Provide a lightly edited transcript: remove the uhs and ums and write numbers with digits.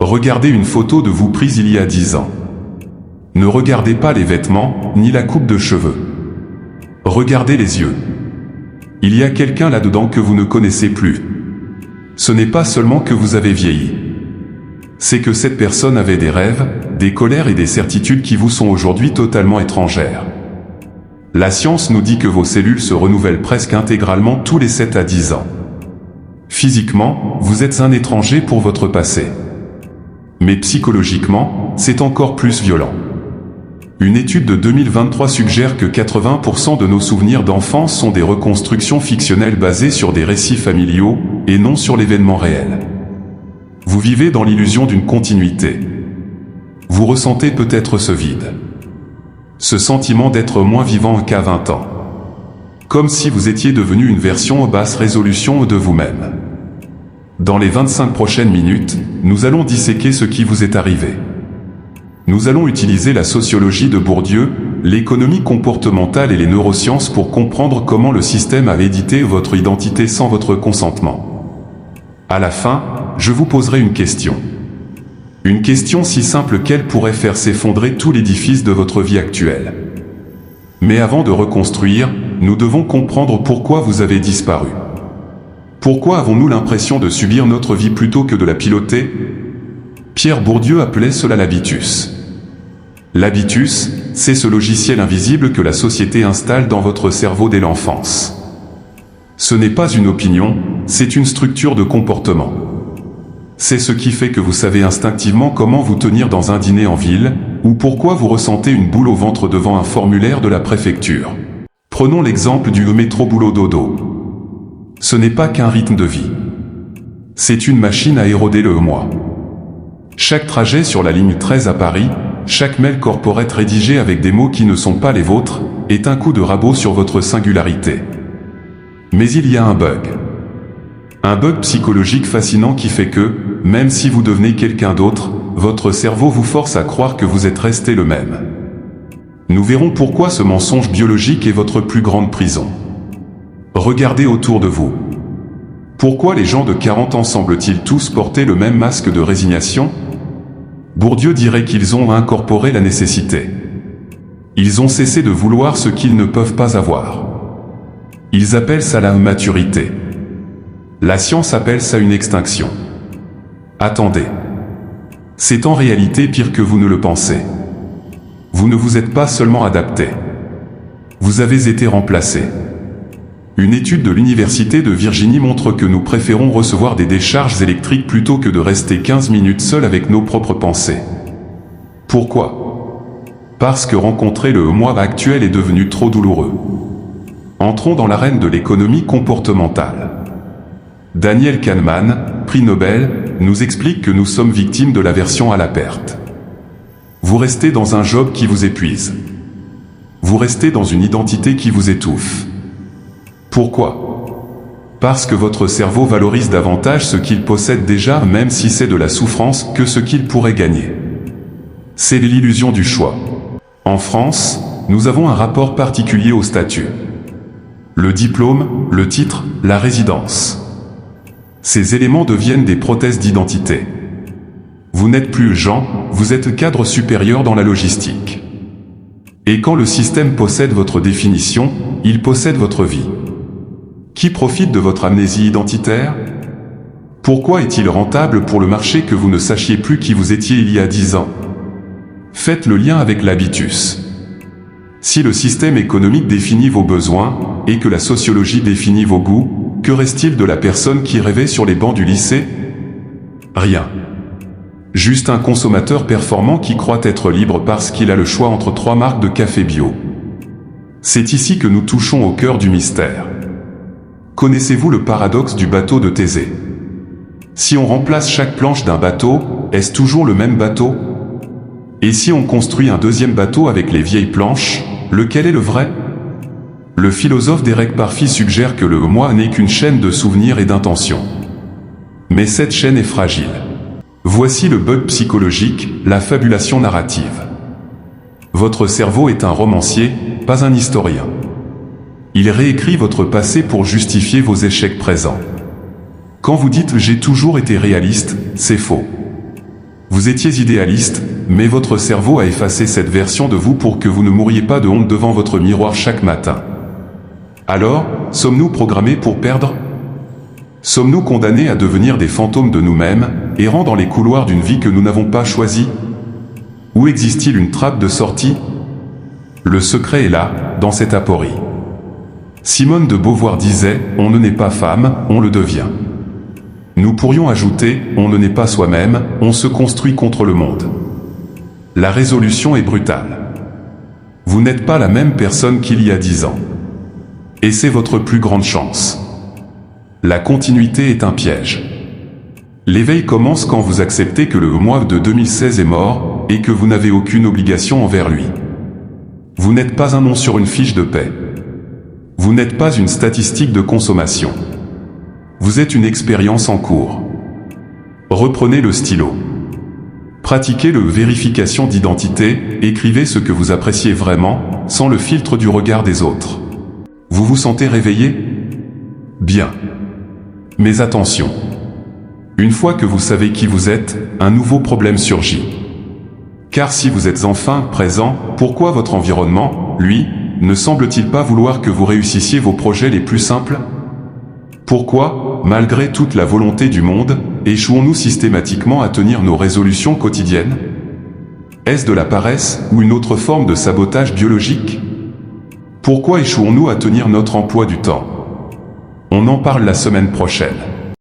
Regardez une photo de vous prise il y a 10 ans. Ne regardez pas les vêtements, ni la coupe de cheveux. Regardez les yeux. Il y a quelqu'un là-dedans que vous ne connaissez plus. Ce n'est pas seulement que vous avez vieilli. C'est que cette personne avait des rêves, des colères et des certitudes qui vous sont aujourd'hui totalement étrangères. La science nous dit que vos cellules se renouvellent presque intégralement tous les 7 à 10 ans. Physiquement, vous êtes un étranger pour votre passé. Mais psychologiquement, c'est encore plus violent. Une étude de 2023 suggère que 80% de nos souvenirs d'enfance sont des reconstructions fictionnelles basées sur des récits familiaux, et non sur l'événement réel. Vous vivez dans l'illusion d'une continuité. Vous ressentez peut-être ce vide. Ce sentiment d'être moins vivant qu'à 20 ans. Comme si vous étiez devenu une version basse résolution de vous-même. Dans les 25 prochaines minutes, nous allons disséquer ce qui vous est arrivé. Nous allons utiliser la sociologie de Bourdieu, l'économie comportementale et les neurosciences pour comprendre comment le système a édité votre identité sans votre consentement. À la fin, je vous poserai une question. Une question si simple qu'elle pourrait faire s'effondrer tout l'édifice de votre vie actuelle. Mais avant de reconstruire, nous devons comprendre pourquoi vous avez disparu. Pourquoi avons-nous l'impression de subir notre vie plutôt que de la piloter? Pierre Bourdieu appelait cela l'habitus. L'habitus, c'est ce logiciel invisible que la société installe dans votre cerveau dès l'enfance. Ce n'est pas une opinion, c'est une structure de comportement. C'est ce qui fait que vous savez instinctivement comment vous tenir dans un dîner en ville, ou pourquoi vous ressentez une boule au ventre devant un formulaire de la préfecture. Prenons l'exemple du métro boulot dodo. Ce n'est pas qu'un rythme de vie. C'est une machine à éroder le moi. Chaque trajet sur la ligne 13 à Paris, chaque mail corporate rédigé avec des mots qui ne sont pas les vôtres, est un coup de rabot sur votre singularité. Mais il y a un bug. Un bug psychologique fascinant qui fait que, même si vous devenez quelqu'un d'autre, votre cerveau vous force à croire que vous êtes resté le même. Nous verrons pourquoi ce mensonge biologique est votre plus grande prison. Regardez autour de vous. Pourquoi les gens de 40 ans semblent-ils tous porter le même masque de résignation? Bourdieu dirait qu'ils ont incorporé la nécessité. Ils ont cessé de vouloir ce qu'ils ne peuvent pas avoir. Ils appellent ça la maturité. La science appelle ça une extinction. Attendez. C'est en réalité pire que vous ne le pensez. Vous ne vous êtes pas seulement adapté. Vous avez été remplacé. Une étude de l'Université de Virginie montre que nous préférons recevoir des décharges électriques plutôt que de rester 15 minutes seuls avec nos propres pensées. Pourquoi? Parce que rencontrer le moi actuel est devenu trop douloureux. Entrons dans l'arène de l'économie comportementale. Daniel Kahneman, prix Nobel, nous explique que nous sommes victimes de l'aversion à la perte. Vous restez dans un job qui vous épuise. Vous restez dans une identité qui vous étouffe. Pourquoi? Parce que votre cerveau valorise davantage ce qu'il possède déjà, même si c'est de la souffrance, que ce qu'il pourrait gagner. C'est l'illusion du choix. En France, nous avons un rapport particulier au statut. Le diplôme, le titre, la résidence. Ces éléments deviennent des prothèses d'identité. Vous n'êtes plus Jean, vous êtes cadre supérieur dans la logistique. Et quand le système possède votre définition, il possède votre vie. Qui profite de votre amnésie identitaire? Pourquoi est-il rentable pour le marché que vous ne sachiez plus qui vous étiez il y a 10 ans? Faites le lien avec l'habitus. Si le système économique définit vos besoins, et que la sociologie définit vos goûts, que reste-t-il de la personne qui rêvait sur les bancs du lycée? Rien. Juste un consommateur performant qui croit être libre parce qu'il a le choix entre 3 marques de café bio. C'est ici que nous touchons au cœur du mystère. Connaissez-vous le paradoxe du bateau de Thésée? Si on remplace chaque planche d'un bateau, est-ce toujours le même bateau? Et si on construit un deuxième bateau avec les vieilles planches, lequel est le vrai? Le philosophe Derek Parfit suggère que le moi n'est qu'une chaîne de souvenirs et d'intentions. Mais cette chaîne est fragile. Voici le bug psychologique, la fabulation narrative. Votre cerveau est un romancier, pas un historien. Il réécrit votre passé pour justifier vos échecs présents. Quand vous dites « j'ai toujours été réaliste », c'est faux. Vous étiez idéaliste, mais votre cerveau a effacé cette version de vous pour que vous ne mouriez pas de honte devant votre miroir chaque matin. Alors, sommes-nous programmés pour perdre ? Sommes-nous condamnés à devenir des fantômes de nous-mêmes, errant dans les couloirs d'une vie que nous n'avons pas choisie ? Où existe-t-il une trappe de sortie ? Le secret est là, dans cette aporie. Simone de Beauvoir disait « On ne naît pas femme, on le devient ». Nous pourrions ajouter « On ne naît pas soi-même, on se construit contre le monde ». La résolution est brutale. Vous n'êtes pas la même personne qu'il y a 10 ans. Et c'est votre plus grande chance. La continuité est un piège. L'éveil commence quand vous acceptez que le moi de 2016 est mort, et que vous n'avez aucune obligation envers lui. Vous n'êtes pas un nom sur une fiche de paie. Vous n'êtes pas une statistique de consommation. Vous êtes une expérience en cours. Reprenez le stylo. Pratiquez le vérification d'identité, écrivez ce que vous appréciez vraiment, sans le filtre du regard des autres. Vous vous sentez réveillé ? Bien. Mais attention. Une fois que vous savez qui vous êtes, un nouveau problème surgit. Car si vous êtes enfin présent, pourquoi votre environnement, lui, ne semble-t-il pas vouloir que vous réussissiez vos projets les plus simples ? Pourquoi, malgré toute la volonté du monde, échouons-nous systématiquement à tenir nos résolutions quotidiennes ? Est-ce de la paresse ou une autre forme de sabotage biologique ? Pourquoi échouons-nous à tenir notre emploi du temps ? On en parle la semaine prochaine.